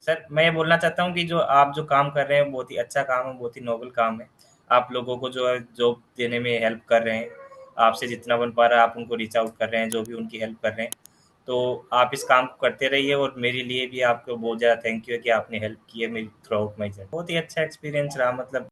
Sir, मैं ये बोलना चाहता हूँ कि जो आप जो काम कर रहे हैं, बहुत ही अच्छा काम है, बहुत ही नोबल काम है। आप लोगों को जो है जॉब देने में हेल्प कर रहे हैं। आपसे जितना बन पा रहा है आप उनको रीच आउट कर रहे हैं, जो भी उनकी हेल्प कर रहे हैं। तो आप इस काम को करते रहिए और मेरे लिए भी आपको बहुत ज़्यादा थैंक यू है कि आपने हेल्प की है मेरी थ्रू आउट माई जर्नी। बहुत ही अच्छा एक्सपीरियंस रहा मतलब।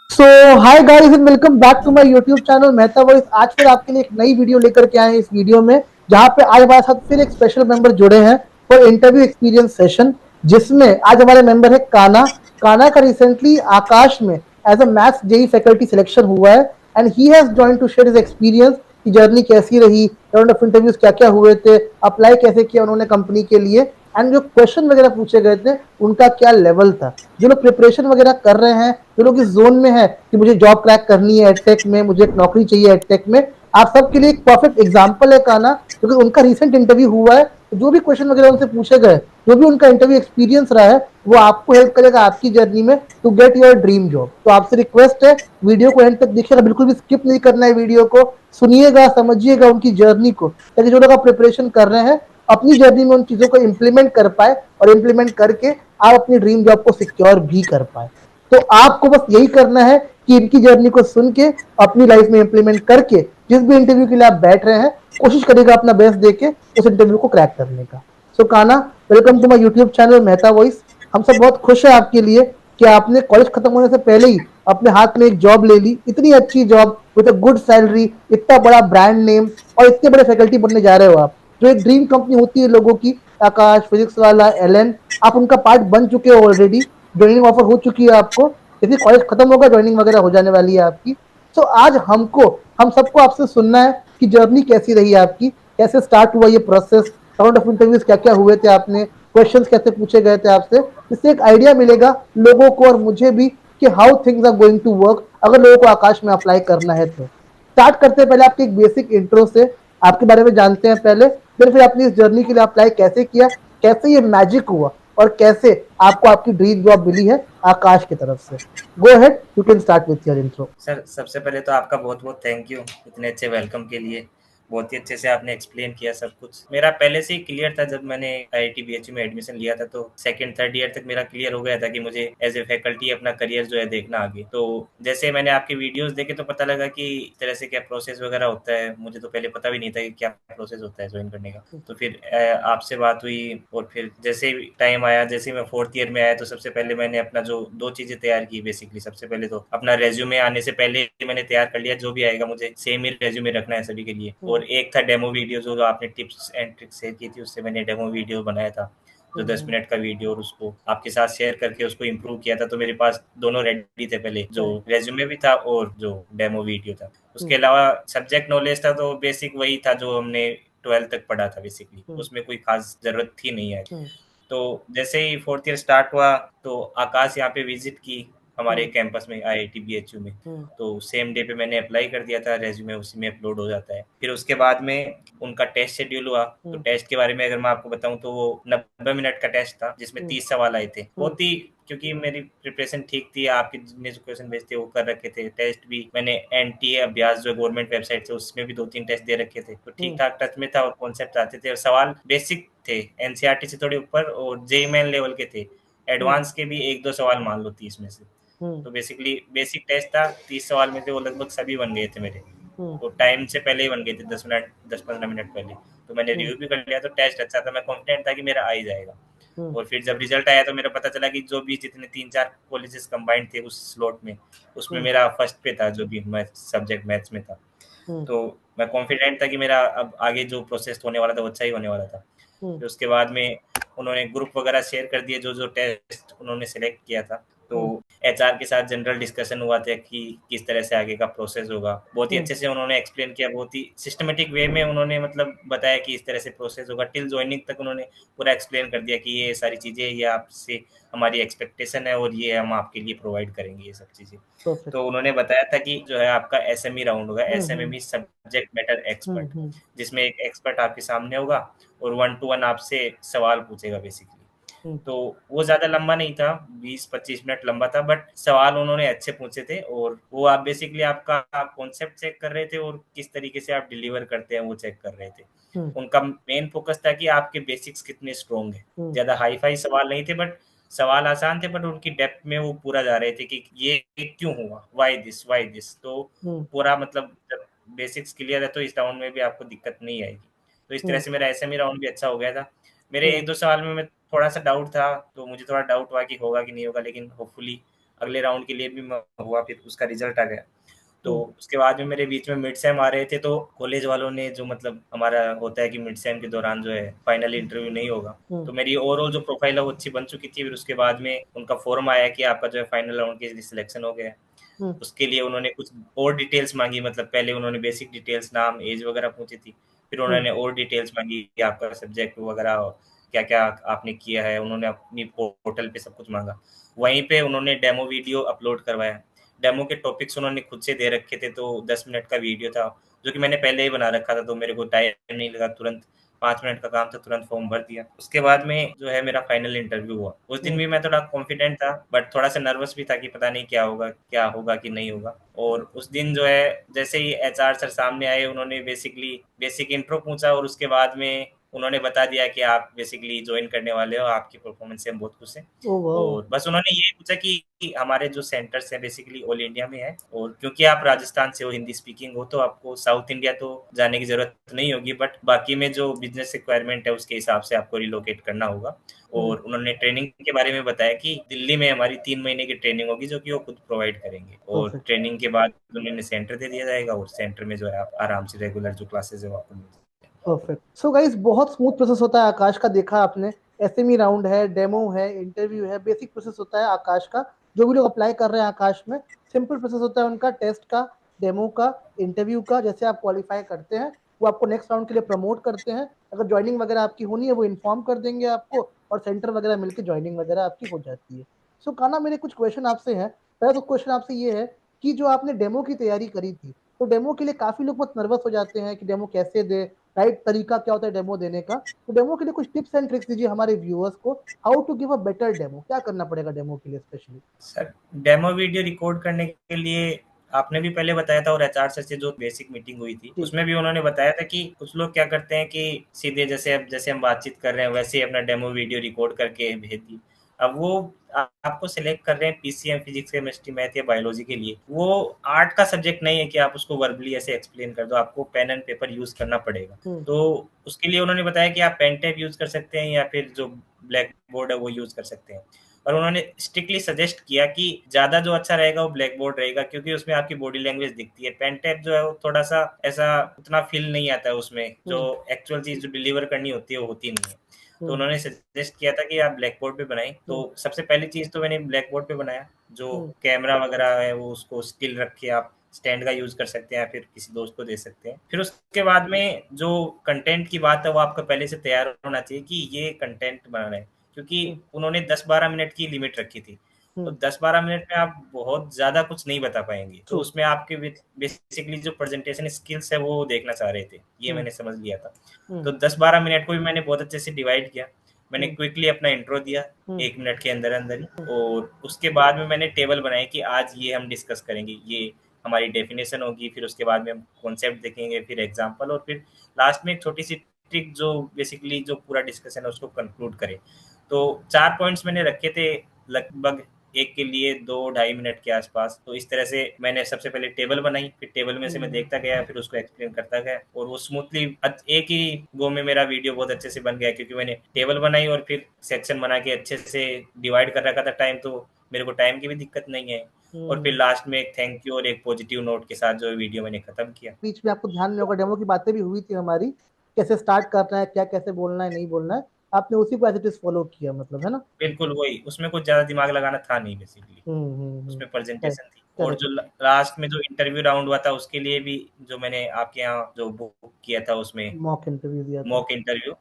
So hi guys and welcome back to my YouTube channel Mehta voice. आज फिर आपके लिए एक नई वीडियो लेकर के आए हैं। इस वीडियो में जहां पे आज हमारे साथ फिर एक स्पेशल मेंबर जुड़े हैं फॉर इंटरव्यू एक्सपीरियंस सेशन, जिसमें आज हमारे मेंबर है काना। काना का रिसेंटली आकाश में as a maths JEE faculty selection हुआ है and he has join to share his experience की जर्नी कैसी रही, राउंड ऑफ इंटरव्यूज क्या क्या हुए थे, अप्लाई कैसे किया उन्होंने कंपनी के लिए, एंड जो क्वेश्चन वगैरह पूछे गए थे उनका क्या लेवल था। जो लोग प्रिपरेशन वगैरह कर रहे हैं, जो लोग इस जोन में है कि मुझे जॉब क्रैक करनी है एडटेक में, मुझे एक नौकरी चाहिए एडटेक में, आप सबके लिए एक परफेक्ट एग्जांपल है काना, क्योंकि उनका रिसेंट इंटरव्यू हुआ है। तो जो भी क्वेश्चन वगैरह उनसे पूछे गए, जो भी उनका इंटरव्यू एक्सपीरियंस रहा है, वो आपको हेल्प करेगा आपकी जर्नी में to get your dream job. तो आपसे रिक्वेस्ट है, वीडियो को एंड तक देखिएगा, बिल्कुल भी स्किप नहीं करना है वीडियो को, सुनिएगा, समझिएगा उनकी जर्नी को, ताकि जो लोग आप प्रिपरेशन कर रहे हैं अपनी जर्नी में उन चीजों को इंप्लीमेंट कर पाए और इंप्लीमेंट करके आप अपनी ड्रीम जॉब को सिक्योर भी कर पाए। तो आपको बस यही करना है कि इनकी जर्नी को सुन के अपनी लाइफ में इंप्लीमेंट करके जिस भी इंटरव्यू के लिए आप बैठ रहे हैं, कोशिश करेगा अपना बेस्ट देके उस इंटरव्यू को क्रैक करने का। So Kana, welcome to my YouTube channel Mehta voice. हम सब बहुत खुश है आपके लिए कि आपने कॉलेज खत्म होने से पहले ही अपने हाथ में एक जॉब ले ली, इतनी अच्छी job with a good salary, इतना बड़ा ब्रांड नेम, और इतने बड़े फैकल्टी बनने जा रहे हो आप। जो एक ड्रीम कंपनी होती है लोगों की, आकाश फिजिक्स वाला, एलन, आप उनका पार्ट बन चुके हो ऑलरेडी। ज्वाइनिंग ऑफर हो चुकी है आपको, जैसे कॉलेज खत्म होगा ज्वाइनिंग वगैरह हो जाने वाली है आपकी। तो आज हम सबको आपसे सुनना है कि जर्नी कैसी रही आपकी, कैसे स्टार्ट हुआ ये प्रोसेस, राउंड ऑफ इंटरव्यूज क्या क्या हुए थे, आपने क्वेश्चंस कैसे पूछे गए थे आपसे। इससे एक आइडिया मिलेगा लोगों को और मुझे भी कि how things are going to work अगर लोगों को आकाश में अप्लाई करना है तो। स्टार्ट करते हैं पहले आपके एक बेसिक इंट्रो से, आपके बारे में जानते हैं पहले, फिर आपने इस जर्नी के लिए अप्लाई कैसे किया, कैसे ये मैजिक हुआ, और कैसे आपको आपकी ड्रीम जॉब मिली है आकाश की तरफ से। Go ahead, you can start with your intro. Sir, सबसे पहले तो आपका बहुत बहुत थैंक यू इतने अच्छे वेलकम के लिए। बहुत ही अच्छे से आपने एक्सप्लेन किया सब कुछ। मेरा पहले से ही क्लियर था, जब मैंने आईआईटी बीएचयू में एडमिशन लिया था तो सेकंड थर्ड ईयर तक मेरा क्लियर हो गया था कि मुझे एज ए फैकल्टी अपना करियर जो है देखना आगे। तो जैसे मैंने आपके वीडियोस देखे तो पता लगा कि इस तरह से क्या प्रोसेस वगैरह होता है। मुझे तो पहले पता भी नहीं था कि क्या प्रोसेस होता है ज्वाइन करने का। तो फिर आपसे बात हुई और फिर जैसे टाइम आया, जैसे मैं फोर्थ ईयर में आया तो सबसे पहले मैंने अपना जो दो चीजें तैयार की बेसिकली। सबसे पहले तो अपना रेज्यूमे आने से पहले ही मैंने तैयार कर लिया, जो भी आएगा मुझे सेम ही रेज्यूमे रखना है सभी के लिए। और एक था डेमो वीडियो, जो आपने टिप्स एंड ट्रिक्स शेयर की थी, उससे मैंने डेमो वीडियो बनाया था जो 10 मिनट का वीडियो, और उसको आपके साथ शेयर करके उसको इम्प्रूव किया था। तो मेरे पास दोनों रेडी थे पहले, जो रेज्यूमे भी था और जो डेमो वीडियो था। उसके अलावा सब्जेक्ट नॉलेज था तो बेसिक वही था जो हमने 12th तक पढ़ा था बेसिकली, उसमें कोई खास जरूरत थी नहीं है। तो जैसे ही फोर्थ ईयर स्टार्ट हुआ तो आकाश यहाँ पे विजिट की हमारे कैंपस में, आईआईटी बीएचयू में। तो सेम डे पे मैंने अप्लाई कर दिया था, रेज्यूमे उसी में अपलोड हो जाता है। फिर उसके बाद में उनका टेस्ट शेड्यूल हुआ। तो टेस्ट के बारे में अगर मैं आपको बताऊं तो वो 90 मिनट का टेस्ट था, जिसमें 30 सवाल आए थे। बहुत ही, क्योंकि मेरी प्रिपरेशन ठीक थी, आपके जितने जो क्वेश्चन भेजते वो कर रखे थे। टेस्ट भी मैंने एनटीए अभ्यास जो गवर्नमेंट वेबसाइट से, उसमें भी 2-3 टेस्ट दे रखे थे, तो ठीक ठाक टच में था और कॉन्सेप्ट आते थे और सवाल बेसिक थे, एनसीईआरटी से थोड़े ऊपर और जेईई मेन लेवल के थे। एडवांस के भी 1-2 सवाल मान लो 30 में से। तो बेसिकली बेसिक टेस्ट था, 30 सवाल में से वो लगभग सभी बन गए थे मेरे। तो टाइम से पहले ही बन गए थे, 10 मिनट 10-15 मिनट पहले। तो मैंने रिव्यू भी कर लिया, तो टेस्ट अच्छा था, मैं कॉन्फिडेंट था कि मेरा आ ही जाएगा। और फिर जब रिजल्ट आया तो मेरा पता चला कि जो भी जितने 3-4 कॉलेजेस कंबाइंड थे उस स्लॉट में, उसमें मेरा फर्स्ट पे था, जो भी मैं सब्जेक्ट मैथ्स में था। तो मैं कॉन्फिडेंट था कि मेरा अब आगे जो प्रोसेस होने वाला था वो अच्छा ही होने वाला था। फिर उसके बाद में उन्होंने ग्रुप वगैरह शेयर कर दिए, जो जो टेस्ट उन्होंने सेलेक्ट किया था। तो एचआर के साथ जनरल डिस्कशन हुआ था कि किस तरह से आगे का प्रोसेस होगा। बहुत ही अच्छे से उन्होंने एक्सप्लेन किया, बहुत ही सिस्टमेटिक वे में उन्होंने मतलब बताया कि इस तरह से प्रोसेस होगा। टिल ज्वाइनिंग तक उन्होंने पूरा एक्सप्लेन कर दिया कि ये सारी चीज़ें, ये आपसे हमारी एक्सपेक्टेशन है और ये हम आपके लिए प्रोवाइड करेंगे ये सब चीज़ें। तो उन्होंने बताया था कि जो है आपका एसएमई राउंड होगा, एसएमई सब्जेक्ट मैटर एक्सपर्ट, जिसमें एक एक्सपर्ट आपके सामने होगा और 1 to 1 आपसे सवाल पूछेगा बेसिकली। तो वो ज़्यादा लंबा नहीं था, 20-25 मिनट लंबा था, बट सवाल उन्होंने अच्छे पूछे थे और वो आप बेसिकली आपका कॉन्सेप्ट चेक कर रहे थे और किस तरीके से आप डिलीवर करते हैं वो चेक कर रहे थे। उनका मेन फ़ोकस था कि आपके बेसिक्स कितने स्ट्रॉन्ग हैं। ज़्यादा हाई-फाई सवाल नहीं थे, बट सवाल आसान थे, बट उनकी डेप्थ में वो पूरा जा रहे थे कि ये क्यों हुआ? Why this? Why this? तो पूरा मतलब जब बेसिक्स क्लियर है तो इस राउंड में भी आपको दिक्कत नहीं आएगी। तो इस तरह से मेरा एसएमई राउंड भी अच्छा हो गया था। मेरे 1-2 सवाल में मैं थोड़ा-सा डाउट था, तो मुझे थोड़ा डाउट हुआ कि होगा कि नहीं होगा, लेकिन होपफुली अगले राउंड के लिए भी मैं हुआ, फिर उसका रिज़ल्ट आ गया। तो उसके बाद में मेरे बीच में मिड सेम आ रहे थे, तो कॉलेज वालों ने जो मतलब हमारा होता है कि मिड सेम के दौरान जो है फाइनल इंटरव्यू नहीं होगा, तो मेरी ओवरऑल जो प्रोफाइल है वो अच्छी बन चुकी थी। फिर उसके बाद में उनका फॉर्म आया कि आपका जो है फाइनल राउंड के लिए सिलेक्शन हो गया है। उसके लिए उन्होंने कुछ और डिटेल्स मांगी, मतलब पहले उन्होंने बेसिक डिटेल्स, नाम, एज वगैरह पूछी थी। फिर उन्होंने और डिटेल्स मांगी कि आपका सब्जेक्ट वगैरह क्या क्या आपने किया है। उन्होंने अपनी पोर्टल पे सब कुछ मांगा। वहीं पे उन्होंने डेमो वीडियो अपलोड करवाया। डेमो के टॉपिक्स उन्होंने खुद से दे रखे थे, तो 10 मिनट का वीडियो था, जो कि मैंने पहले ही बना रखा था, तो मेरे को टाइम नहीं लगा, तुरंत 5 मिनट का काम था, तुरंत फॉर्म भर दिया। उसके बाद में जो है मेरा फाइनल इंटरव्यू हुआ। उस दिन भी मैं थोड़ा कॉन्फिडेंट था, बट थोड़ा-सा नर्वस भी था कि पता नहीं क्या होगा कि नहीं होगा। और उस दिन जो है जैसे ही एचआर सर सामने आए, उन्होंने बेसिकली बेसिक इंट्रो पूछा और उसके बाद में उन्होंने बता दिया कि आप बेसिकली जॉइन करने वाले हो, आपकी परफॉर्मेंस से हम बहुत खुश हैं। और बस उन्होंने ये पूछा कि हमारे जो सेंटर्स हैं बेसिकली ऑल इंडिया में है, और क्योंकि आप राजस्थान से हो, हिंदी स्पीकिंग हो, तो आपको साउथ इंडिया तो जाने की जरूरत नहीं होगी, बट बाकी में जो बिजनेस रिक्वायरमेंट है उसके हिसाब से आपको रिलोकेट करना होगा। और उन्होंने ट्रेनिंग के बारे में बताया कि दिल्ली में हमारी 3 महीने की ट्रेनिंग होगी, जो कि वो खुद प्रोवाइड करेंगे, और ट्रेनिंग के बाद उन्होंने सेंटर दे दिया जाएगा, और सेंटर में जो है आप आराम से रेगुलर जो क्लासेस है वो आपको मिल जाएगी। परफेक्ट। सो गाइस, बहुत स्मूथ प्रोसेस होता है आकाश का, देखा आपने। एसएमई राउंड है, डेमो है, इंटरव्यू है, बेसिक प्रोसेस होता है आकाश का। जो भी लोग अप्लाई कर रहे हैं आकाश में, सिंपल प्रोसेस होता है उनका, टेस्ट का, डेमो का, इंटरव्यू का। जैसे आप क्वालिफाई करते हैं, वो आपको नेक्स्ट राउंड के लिए प्रमोट करते हैं। अगर ज्वाइनिंग वगैरह आपकी होनी है, वो इन्फॉर्म कर देंगे आपको, और सेंटर वगैरह मिलकर ज्वाइनिंग वगैरह आपकी हो जाती है। सो काना, मेरे कुछ क्वेश्चन आपसे हैं। पहला तो क्वेश्चन आपसे ये है कि जो आपने डेमो की तैयारी करी थी, तो डेमो के लिए काफी लोग बहुत नर्वस हो जाते हैं कि डेमो कैसे दे, राइट तरीका क्या होता है डेमो देने का। तो डेमो के लिए कुछ टिप्स एंड ट्रिक्स दीजिए हमारे व्यूअर्स को। How to give a better demo, क्या करना पड़ेगा डेमो के लिए specially? Sir, demo video record करने के लिए आपने भी पहले बताया था, और एचआर सर से जो बेसिक मीटिंग हुई थी उसमें भी उन्होंने बताया था कि कुछ लोग क्या करते हैं कि सीधे जैसे हम बातचीत कर रहे हैं वैसे ही अपना डेमो वीडियो रिकॉर्ड करके भेज दी। अब वो आपको सिलेक्ट कर रहे हैं पीसीएम, फिजिक्स, केमिस्ट्री, मैथ या बायोलॉजी के लिए, वो आर्ट का सब्जेक्ट नहीं है कि आप उसको वर्बली ऐसे एक्सप्लेन कर दो, आपको पेन एंड पेपर यूज करना पड़ेगा। तो उसके लिए उन्होंने बताया कि आप पेन टैब यूज कर सकते हैं या फिर जो ब्लैक बोर्ड है वो यूज कर सकते हैं। और उन्होंने स्ट्रिक्टली सजेस्ट किया कि ज़्यादा जो अच्छा रहेगा वो ब्लैक बोर्ड रहेगा, क्योंकि उसमें आपकी बॉडी लैंग्वेज दिखती है। पेन टैप जो है वो थोड़ा सा ऐसा उतना फील नहीं आता है, उसमें जो एक्चुअल चीज़ जो डिलीवर करनी होती है वो होती नहीं है। तो उन्होंने सजेस्ट किया था कि आप ब्लैक बोर्ड पे बनाएं। तो सबसे पहली चीज़ तो मैंने ब्लैक बोर्ड पे बनाया। जो कैमरा वगैरह है वो उसको स्टिल रख के आप स्टैंड का यूज कर सकते हैं या फिर किसी दोस्त को दे सकते हैं। फिर उसके बाद में जो कंटेंट की बात है वो आपका पहले से तैयार होना चाहिए कि ये कंटेंट बनाना है, क्योंकि उन्होंने 10-12 मिनट की लिमिट रखी थी। तो 10-12 मिनट में आप बहुत ज़्यादा कुछ नहीं बता पाएंगे, तो उसमें आपके बेसिकली जो प्रेजेंटेशन स्किल्स है वो देखना चाह रहे थे, ये मैंने समझ लिया था। तो 10-12 मिनट को भी मैंने बहुत अच्छे से डिवाइड किया। मैंने क्विकली अपना इंट्रो दिया 1 मिनट के अंदर अंदर ही, और उसके बाद में मैंने टेबल बनाई कि आज ये हम डिस्कस करेंगे, ये हमारी डेफिनेशन होगी, फिर उसके बाद में हम कॉन्सेप्ट देखेंगे, फिर एग्जाम्पल, और फिर लास्ट में एक छोटी सी ट्रिक जो बेसिकली जो पूरा डिस्कशन है उसको कंक्लूड करे। तो 4 पॉइंट्स मैंने रखे थे, लगभग एक के लिए 2-2.5 मिनट के आसपास। तो इस तरह से मैंने सबसे पहले टेबल बनाई, फिर टेबल में से मैं देखता गया, फिर उसको एक्सप्लेन करता गया, और वो स्मूथली एक ही गो में मेरा वीडियो बहुत अच्छे से बन गया, क्योंकि मैंने टेबल बनाई और फिर सेक्शन बना के अच्छे से डिवाइड कर रखा था टाइम, तो मेरे को टाइम की भी दिक्कत नहीं है। और फिर लास्ट में एक थैंक यू और एक पॉजिटिव नोट के साथ जो वीडियो मैंने खत्म किया। बीच में आपको ध्यान में होगा, डेमो की बातें भी हुई थी हमारी, कैसे स्टार्ट करना है, क्या कैसे बोलना है, नहीं बोलना है। आपने उसी को एज इट इज फॉलो किया, मतलब, है ना? बिल्कुल वही, उसमें कुछ ज़्यादा दिमाग लगाना था नहीं बेसिकली, उसमें करेक्ट, प्रेजेंटेशन थी। और करेक्ट। जो लास्ट में जो इंटरव्यू राउंड हुआ था उसके लिए भी जो मैंने आपके यहाँ जो बुक किया था उसमें मॉक इंटरव्यू दिया था। मॉक इंटरव्यू,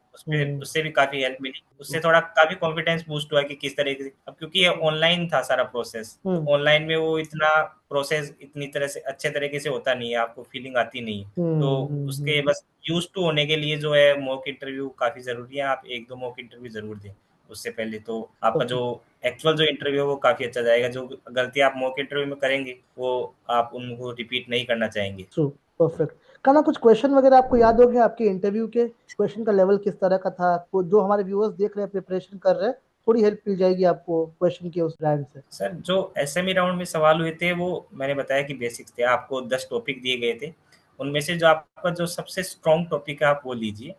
उससे भी काफ़ी हेल्प मिली। उससे थोड़ा काफ़ी कॉन्फिडेंस बूस्ट हुआ कि किस तरीके से, अब क्योंकि ये ऑनलाइन था सारा प्रोसेस, तो ऑनलाइन में वो इतना प्रोसेस इतनी तरह से अच्छे तरीके से होता नहीं है, आपको फीलिंग आती नहीं है। तो उसके बस यूज टू होने के लिए जो है मॉक इंटरव्यू काफ़ी ज़रूरी है, आप 1-2 मॉक इंटरव्यू ज़रूर दें। उससे पहले, तो आपका जो परफेक्ट। एक्चुअल जो इंटरव्यू है वो काफ़ी अच्छा जाएगा। जो गलती आप मॉक इंटरव्यू में करेंगे, वो आप उनको रिपीट नहीं करना चाहेंगे। ट्रू। परफेक्ट। कहना कुछ क्वेश्चन वगैरह आपको याद होंगे आपके इंटरव्यू के? क्वेश्चन का लेवल किस तरह का था? जो हमारे व्यूअर्स देख रहे हैं, प्रिपरेशन कर रहे हैं, थोड़ी हेल्प मिल जाएगी आपको क्वेश्चन के उस ब्रांड से। सर, जो एसएमई राउंड में सवाल हुए थे, वो मैंने बताया कि बेसिक्स थे। आपको 10 टॉपिक दिए गए थे, उनमें से जो आपका जो सबसे स्ट्रॉन्ग टॉपिक है आप वो लीजिए,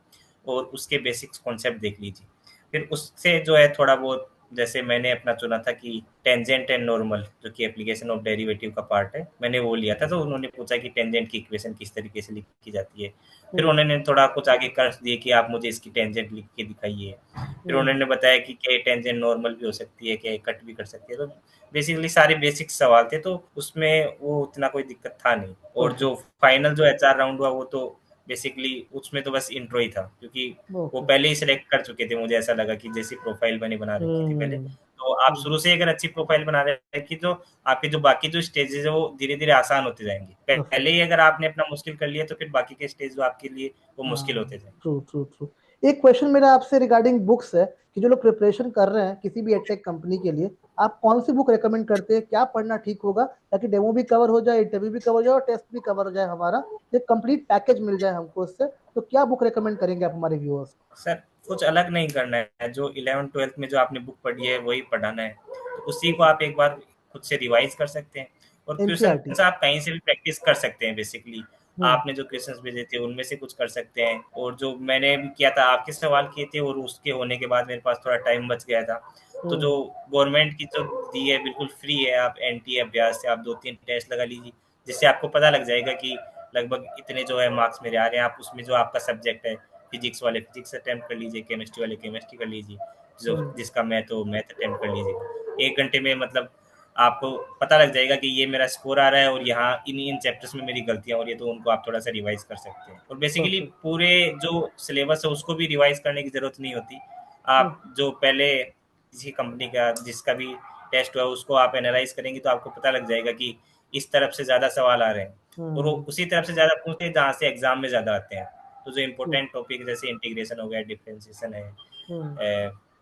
और उसके बेसिक्स कॉन्सेप्ट देख लीजिए। फिर उससे जो है थोड़ा बहुत, जैसे मैंने अपना चुना था कि टेंजेंट एंड नॉर्मल, जो कि एप्लीकेशन ऑफ डेरिवेटिव का पार्ट है, मैंने वो लिया था। तो उन्होंने पूछा कि टेंजेंट की इक्वेशन किस तरीके से लिखी जाती है। फिर हम्म। उन्होंने थोड़ा कुछ आगे कर्व दिए कि आप मुझे इसकी टेंजेंट लिख के दिखाइए। फिर हम्म। उन्होंने बताया कि क्या टेंजेंट नॉर्मल भी हो सकती है, क्या कट भी कर सकती है। तो बेसिकली सारे बेसिक सवाल थे, तो उसमें वो उतना कोई दिक्कत था नहीं। और जो परफेक्ट। फाइनल जो एचआर राउंड हुआ, वो तो बेसिकली उसमें तो बस इंट्रो ही था, क्योंकि वो ओके। पहले ही सिलेक्ट कर चुके थे। मुझे ऐसा लगा कि जैसी प्रोफाइल मैंने बना रखी थी पहले, हम्म। तो आप हम्म। शुरू से अगर अच्छी प्रोफाइल बना रहे हैं कि जो आपके जो बाकी जो स्टेजेस है वो धीरे धीरे आसान होते जाएंगे। पहले परफेक्ट। ही अगर आपने अपना मुश्किल कर लिया, तो फिर बाकी के स्टेज जो आपके लिए वो मुश्किल हाँ। होते जाएंगे। True true true. एक क्वेश्चन मेरा आपसे रिगार्डिंग बुक्स है कि जो लोग प्रिपरेशन कर रहे हैं किसी भी एडटेक कंपनी के लिए, आप कौन सी बुक रेकमेंड करते हैं? क्या पढ़ना ठीक होगा ताकि डेमो भी कवर हो जाए, इंटरव्यू भी कवर हो जाए और टेस्ट भी कवर हो जाए, हमारा एक कंप्लीट पैकेज मिल जाए हमको उससे? तो क्या बुक रेकमेंड करेंगे आप हमारे व्यूअर्स सर, कुछ अलग नहीं करना है। जो 11th-12th में जो आपने बुक पढ़ी है वही पढ़ाना है। तो उसी को आप एक बार खुद से रिवाइज कर सकते हैं, और को? एनसीईआरटी। क्वेश्चन आप कहीं से भी प्रैक्टिस कर सकते हैं। बेसिकली हम्म। आपने जो क्वेश्चंस भेजे थे उनमें से कुछ कर सकते हैं, और जो मैंने भी किया था, आपके सवाल किए थे, और उसके होने के बाद मेरे पास थोड़ा टाइम बच गया था। तो जो हम्म। गवर्नमेंट की जो दी है बिल्कुल फ्री है, आप एनटी अभ्यास से आप 2-3 टेस्ट लगा लीजिए, जिससे आपको पता लग जाएगा कि लगभग इतने जो है मार्क्स मेरे आ रहे हैं। आप उसमें जो आपका सब्जेक्ट है, फिजिक्स वाले फिजिक्स अटेम्प्ट कर लीजिए, केमिस्ट्री वाले केमिस्ट्री कर लीजिए, जो हम्म। जिसका मैथ हो मैथ अटेम्प्ट कर लीजिए। 1 घंटे में मतलब आपको पता लग जाएगा कि ये मेरा स्कोर आ रहा है, और यहाँ इन इन चैप्टर्स में मेरी गलतियाँ हो रही है, तो उनको आप थोड़ा सा रिवाइज कर सकते हैं। और बेसिकली परफेक्ट। पूरे जो सिलेबस है उसको भी रिवाइज करने की ज़रूरत नहीं होती। हम्म। आप जो पहले किसी कंपनी का जिसका भी टेस्ट हुआ उसको आप एनालाइज करेंगे, तो आपको पता लग जाएगा कि इस तरफ से ज़्यादा सवाल आ रहे हैं, और वो हम्म। उसी तरफ से ज़्यादा पूछते हैं जहाँ से एग्जाम में ज़्यादा आते हैं। तो जो ट्रू। इम्पोर्टेंट टॉपिक जैसे इंटीग्रेशन हो गया, डिफरेंशिएशन है, हम्म।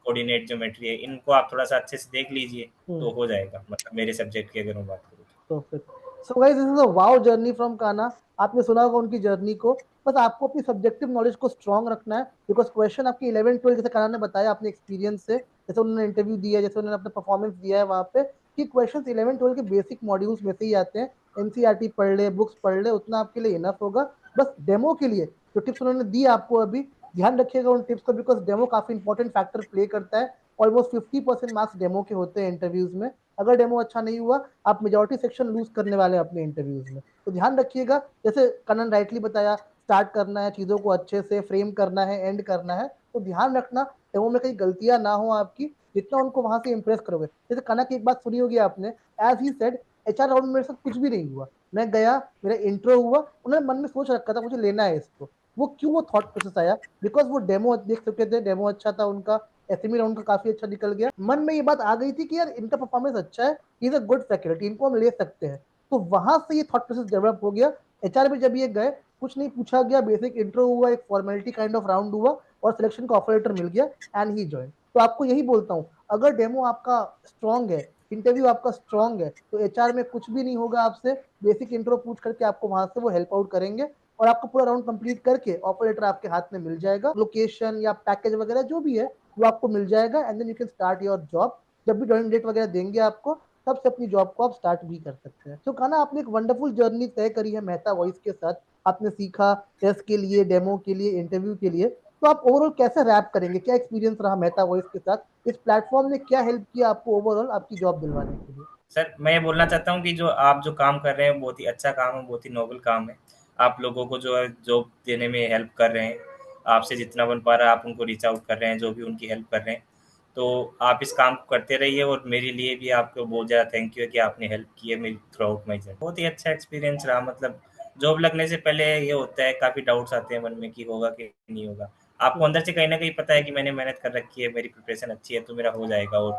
कोऑर्डिनेट ज्योमेट्री है, इनको आप थोड़ा सा अच्छे से देख लीजिए, हम्म। तो हो जाएगा। मतलब मेरे सब्जेक्ट की अगर मैं बात करूँ तो। Perfect. So guys, this is a wow journey from काना। आपने सुना होगा उनकी जर्नी को। बस आपको अपनी सब्जेक्टिव नॉलेज को स्ट्रांग रखना है, बिकॉज क्वेश्चन आपकी 11 12 जैसे काना ने बताया अपने एक्सपीरियंस से, जैसे उन्होंने इंटरव्यू दिया, जैसे उन्होंने अपना परफॉर्मेंस दिया है वहाँ पे, कि क्वेश्चन 11 12 के बेसिक मॉड्यूल्स में से ही आते हैं। एनसीईआरटी पढ़ ले, बुक्स पढ़ ले, उतना आपके लिए इनफ होगा। बस डेमो के लिए जो टिप्स उन्होंने दी आपको अभी, ध्यान रखिएगा उन टिप्स को, बिकॉज डेमो काफी इंपॉर्टेंट फैक्टर प्ले करता है। ऑलमोस्ट 50% मार्क्स डेमो के होते हैं इंटरव्यूज में। अगर डेमो अच्छा नहीं हुआ, आप मेजोरिटी सेक्शन लूज करने वाले हैं अपने इंटरव्यूज में। तो ध्यान रखिएगा, जैसे कनन राइटली बताया, स्टार्ट करना है चीजों को अच्छे से, फ्रेम करना है, एंड करना है। तो ध्यान रखना डेमो में कहीं गलतियां ना हो आपकी, जितना उनको वहां से इंप्रेस करोगे। जैसे कनक की एक बात सुनी होगी आपने, as he said, HR round में मेरे साथ कुछ भी नहीं हुआ। मैं गया, मेरा इंट्रो हुआ, उन्होंने मन में सोच रखा था मुझे लेना है इसको। वो क्यों, वो थॉट प्रोसेस आया, बिकॉज वो डेमो देख चुके थे, डेमो अच्छा था उनका, एसएमई राउंड का काफी अच्छा निकल गया। मन में ये बात आ गई थी कि यार इनका परफॉर्मेंस अच्छा है, इज अ गुड फैकल्टी, इनको हम ले सकते हैं। तो वहां से ये थॉट प्रोसेस डेवलप हो गया। एचआर में जब ये गए, कुछ नहीं पूछा गया, बेसिक इंट्रो हुआ, एक फॉर्मेलिटी काइंड ऑफ राउंड हुआ, और सिलेक्शन का ऑफर लेटर मिल गया, एंड ही ज्वाइन। तो आपको यही बोलता हूँ, अगर डेमो आपका स्ट्रांग है, इंटरव्यू आपका स्ट्रांग है, तो एचआर में कुछ भी नहीं होगा आपसे। बेसिक इंट्रो पूछ करके आपको वहां से वो हेल्प आउट करेंगे, और आपको पूरा राउंड कंप्लीट करके ऑफर लेटर आपके हाथ में मिल जाएगा। लोकेशन या पैकेज वगैरह जो भी है वो आपको मिल जाएगा, and then you can start your job. जब भी ज्वाइनिंग डेट वगैरह देंगे आपको, तब से अपनी जॉब को आप स्टार्ट भी कर सकते हैं। तो कहना, आपने एक वंडरफुल जर्नी तय करी है मेहता वॉइस के साथ। आपने सीखा टेस्ट के लिए, डेमो के लिए, इंटरव्यू के लिए। तो आप ओवरऑल कैसे रैप करेंगे? क्या एक्सपीरियंस रहा मेहता वॉइस के साथ? इस प्लेटफॉर्म ने क्या हेल्प किया आपको ओवरऑल आपकी जॉब दिलवाने के लिए? सर, मैं ये बोलना चाहता हूँ कि जो आप जो काम कर रहे हैं बहुत ही अच्छा काम है, बहुत ही नोबल काम है। आप लोगों को जो है जॉब देने में हेल्प कर रहे हैं। आपसे जितना बन पा रहा है आप उनको रीच आउट कर रहे हैं, जो भी उनकी हेल्प कर रहे हैं। तो आप इस काम को करते रहिए, और मेरे लिए भी आपको बहुत ज़्यादा थैंक यू है कि आपने हेल्प की है मेरी थ्रू आउट माई जर्नी। बहुत ही अच्छा एक्सपीरियंस रहा। मतलब जॉब लगने से पहले ये होता है, काफ़ी डाउट्स आते हैं मन में कि होगा कि नहीं होगा। आपको अंदर से कहीं ना कहीं पता है कि मैंने मेहनत कर रखी है, मेरी प्रिपरेशन अच्छी है, तो मेरा हो जाएगा। और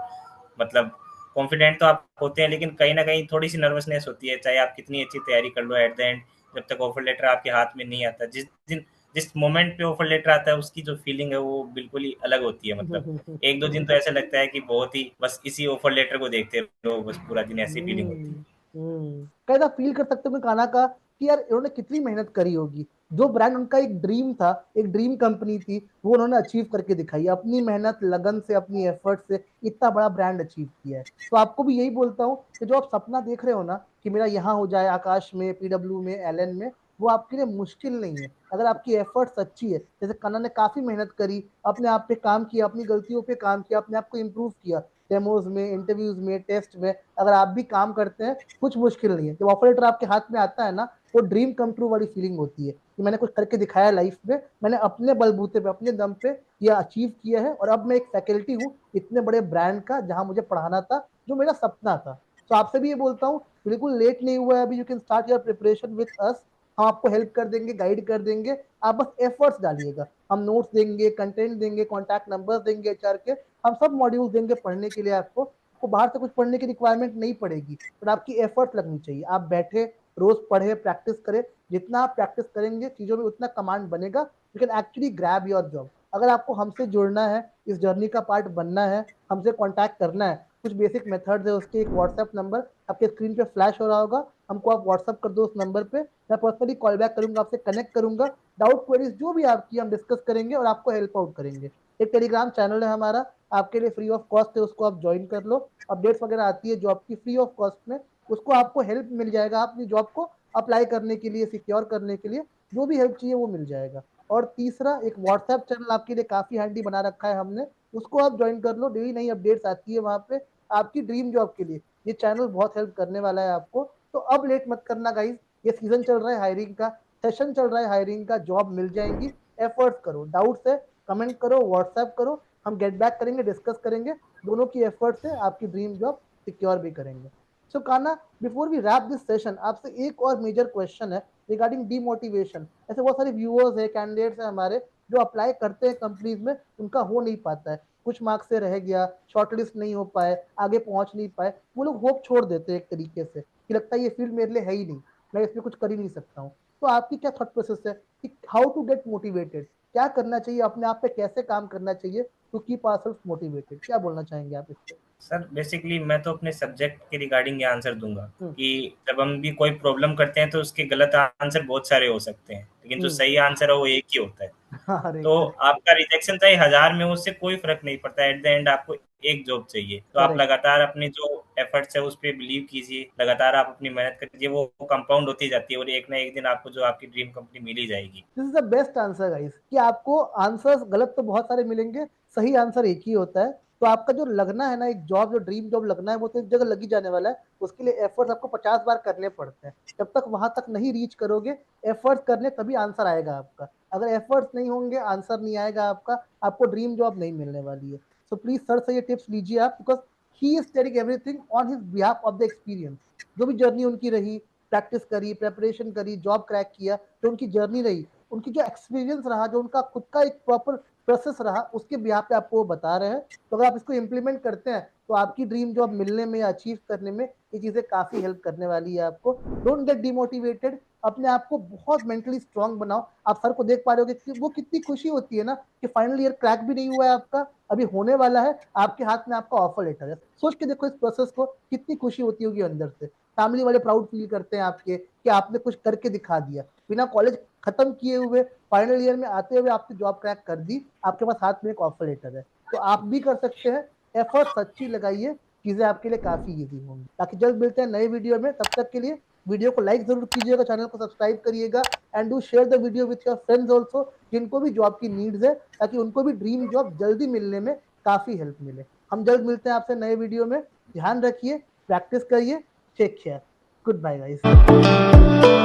मतलब कॉन्फिडेंट तो आप होते हैं, लेकिन कहीं न कहीं थोड़ी-सी नर्वसनेस होती है, चाहे आप कितनी अच्छी तैयारी कर लो, एट द एंड जब तक ऑफर लेटर आपके हाथ में नहीं आता, जिस दिन जिस मोमेंट पे ऑफर लेटर आता है उसकी जो फीलिंग है वो बिल्कुल ही अलग होती है। मतलब 1-2 दिन तो ऐसा लगता है कि बहुत ही बस इसी ऑफर लेटर को देखते रहो, बस पूरा दिन ऐसी फीलिंग होती है। कैसा फील कर सकते हो काना का कि यार इन्होंने कितनी मेहनत करी होगी। जो ब्रांड उनका एक ड्रीम था, एक ड्रीम कंपनी थी, वो उन्होंने अचीव करके दिखाई अपनी मेहनत लगन से, अपनी एफर्ट से इतना बड़ा ब्रांड अचीव किया है। तो आपको भी यही बोलता हूँ कि जो आप सपना देख रहे हो ना कि मेरा यहाँ हो जाए, आकाश में, पीडब्ल्यू में, एलएन में, वो आपके लिए मुश्किल नहीं है अगर आपकी एफर्ट्स अच्छी है। जैसे कन्ना ने काफी मेहनत करी, अपने आप पे काम किया, अपनी गलतियों पे काम किया, अपने आप को इम्प्रूव किया, डेमोज में, इंटरव्यूज में, टेस्ट में। अगर आप भी काम करते हैं, कुछ मुश्किल नहीं है। जब ऑफर लेटर आपके हाथ में आता है ना, वो ड्रीम कम ट्रू वाली फीलिंग होती है कि मैंने कुछ करके दिखाया लाइफ में, मैंने अपने बलबूते पे, अपने दम पे ये अचीव किया है, और अब मैं एक फैकल्टी हूँ इतने बड़े ब्रांड का जहां मुझे पढ़ाना था, जो मेरा सपना था। तो आपसे भी ये बोलता हूँ, बिल्कुल लेट नहीं हुआ है अभी, you can start your preparation with us. हम आपको हेल्प कर देंगे, गाइड कर देंगे, आप बस एफर्ट्स डालिएगा। हम नोट्स देंगे, कंटेंट देंगे, कॉन्टैक्ट नंबर देंगे एचआर के, हम सब मॉड्यूल देंगे पढ़ने के लिए आपको बाहर से कुछ पढ़ने की रिक्वायरमेंट नहीं पड़ेगी, पर आपकी एफर्ट लगनी चाहिए। आप बैठे, रोज पढ़े, प्रैक्टिस करें। जितना आप प्रैक्टिस करेंगे चीजों में, उतना कमांड बनेगा। You can actually grab your job. अगर आपको हमसे जुड़ना है, इस जर्नी का पार्ट बनना है, हमसे कॉन्टैक्ट करना है, कुछ बेसिक मेथड्स है उसके। एक व्हाट्सएप नंबर आपके स्क्रीन पे फ्लैश हो रहा होगा, हमको आप व्हाट्सएप कर दो उस नंबर पे। मैं पर्सनली कॉल बैक करूंगा, आपसे कनेक्ट करूंगा। डाउट क्वेरीज जो भी आपकी हम डिस्कस करेंगे और आपको हेल्प आउट करेंगे। एक टेलीग्राम चैनल है हमारा, आपके लिए फ्री ऑफ कॉस्ट है, उसको आप ज्वाइन कर लो। अपडेट्स वगैरह आती है जॉब की फ्री ऑफ कॉस्ट में, उसको आपको हेल्प मिल जाएगा अपनी जॉब को अप्लाई करने के लिए, सिक्योर करने के लिए। जो भी हेल्प चाहिए वो मिल जाएगा। और तीसरा, एक व्हाट्सएप चैनल आपके लिए काफी हैंडी बना रखा है हमने, उसको आप ज्वाइन कर लो। डेली नई अपडेट्स आती है वहां पे आपकी ड्रीम जॉब के लिए। ये चैनल बहुत हेल्प करने वाला है आपको। तो अब लेट मत करना गाइज, ये सीजन चल रहा है हायरिंग का, सेशन चल रहा है हायरिंग का, जॉब मिल जाएंगी। एफर्ट्स करो, डाउट्स है कमेंट करो, व्हाट्सएप करो, हम गेट बैक करेंगे, डिस्कस करेंगे। दोनों की एफर्ट से आपकी ड्रीम जॉब सिक्योर भी करेंगे। So Kana, before we wrap this session, आपसे एक और मेजर क्वेश्चन है रिगार्डिंग डीमोटिवेशन। ऐसे बहुत सारे व्यूअर्स है, कैंडिडेट्स है हमारे, जो अप्लाई करते हैं कंपनीज में, उनका हो नहीं पाता है, कुछ मार्क्स से रह गया, शॉर्टलिस्ट नहीं हो पाए, आगे पहुंच नहीं पाए, वो लोग होप छोड़ देते हैं एक तरीके से कि लगता है ये फील्ड मेरे लिए है ही नहीं, मैं इसमें कुछ कर ही नहीं सकता हूँ। तो आपकी क्या थॉट प्रोसेस है कि हाउ टू गेट मोटिवेटेड, क्या करना चाहिए, अपने आप पे कैसे काम करना चाहिए टू कीप आवरसेल्फ मोटिवेटेड? क्या बोलना चाहेंगे आप इस पे? सर बेसिकली मैं तो अपने सब्जेक्ट के रिगार्डिंग ये आंसर दूंगा हम्म। कि जब हम भी कोई प्रॉब्लम करते हैं तो उसके गलत आंसर बहुत सारे हो सकते हैं, लेकिन जो हम्म। सही आंसर है वो एक ही होता है। हाँ, अरे तो करेक्ट। आपका रिजेक्शन चाहे 1000 में हो, उससे कोई फ़र्क नहीं पड़ता। एट द एंड आपको एक जॉब चाहिए। तो आप करेक्ट। लगातार अपने जो एफर्ट्स है उस पे बिलीव कीजिए, लगातार आप अपनी मेहनत कीजिए, वो कंपाउंड होती जाती है और एक ना एक दिन आपको जो आपकी ड्रीम कंपनी मिल ही जाएगी। This is the best answer guys, कि आपको आंसर्स गलत तो बहुत सारे मिलेंगे, सही आंसर एक ही होता है। तो आपका जो लगना है ना, एक जॉब, जो ड्रीम जॉब लगना है, वो तो एक जगह लगी जाने वाला है। उसके लिए एफर्ट्स आपको 50 बार करने पड़ते हैं। जब तक वहां तक नहीं रीच करोगे, एफर्ट्स करने तभी आंसर आएगा आपका। अगर एफर्ट्स नहीं होंगे, आंसर नहीं आएगा आपका, आपको ड्रीम जॉब नहीं मिलने वाली है। सो प्लीज सर से ये टिप्स लीजिए आप, because he is telling everything on his behalf of the experience. जो भी जर्नी उनकी रही, प्रैक्टिस करी, प्रेपरेशन करी, जॉब क्रैक किया, जो उनकी जर्नी रही, उनकी जो एक्सपीरियंस रहा, जो उनका खुद का एक प्रॉपर प्रोसेस रहा, उसके बिहाफ पे आपको वो बता रहे हैं। तो अगर आप इसको इम्प्लीमेंट करते हैं, तो आपकी ड्रीम जॉब मिलने में, अचीव करने में ये चीजें काफी हेल्प करने वाली है आपको। डोंट गेट डिमोटिवेटेड, अपने आप को बहुत मेंटली स्ट्रांग बनाओ। आप सर को देख पा रहे हो कि वो कितनी खुशी होती है ना कि फाइनल ईयर क्रैक भी नहीं हुआ है आपका, अभी होने वाला है, आपके हाथ में आपका ऑफर लेटर है। सोच के देखो इस प्रोसेस को, कितनी खुशी होती होगी अंदर से। फैमिली वाले प्राउड फील करते हैं आपके कि आपने कुछ करके दिखा दिया, बिना कॉलेज खत्म किए हुए, फाइनल ईयर में आते हुए आपने जॉब क्रैक कर दी, आपके पास हाथ में एक ऑफर लेटर है। तो आप भी कर सकते हैं। एफर्ट सच्ची लगाइए, चीजें आपके लिए काफी इजी होंगी। बाकी जल्द मिलते हैं नए वीडियो में, तब तक के लिए वीडियो को लाइक जरूर कीजिएगा, चैनल को सब्सक्राइब करिएगा, and do share the video with your friends also, जिनको भी जॉब की नीड्स है, ताकि उनको भी ड्रीम जॉब जल्दी मिलने में काफी हेल्प मिले। हम जल्द मिलते हैं आपसे नए वीडियो में। ध्यान रखिए, प्रैक्टिस करिए, take care, good bye guys.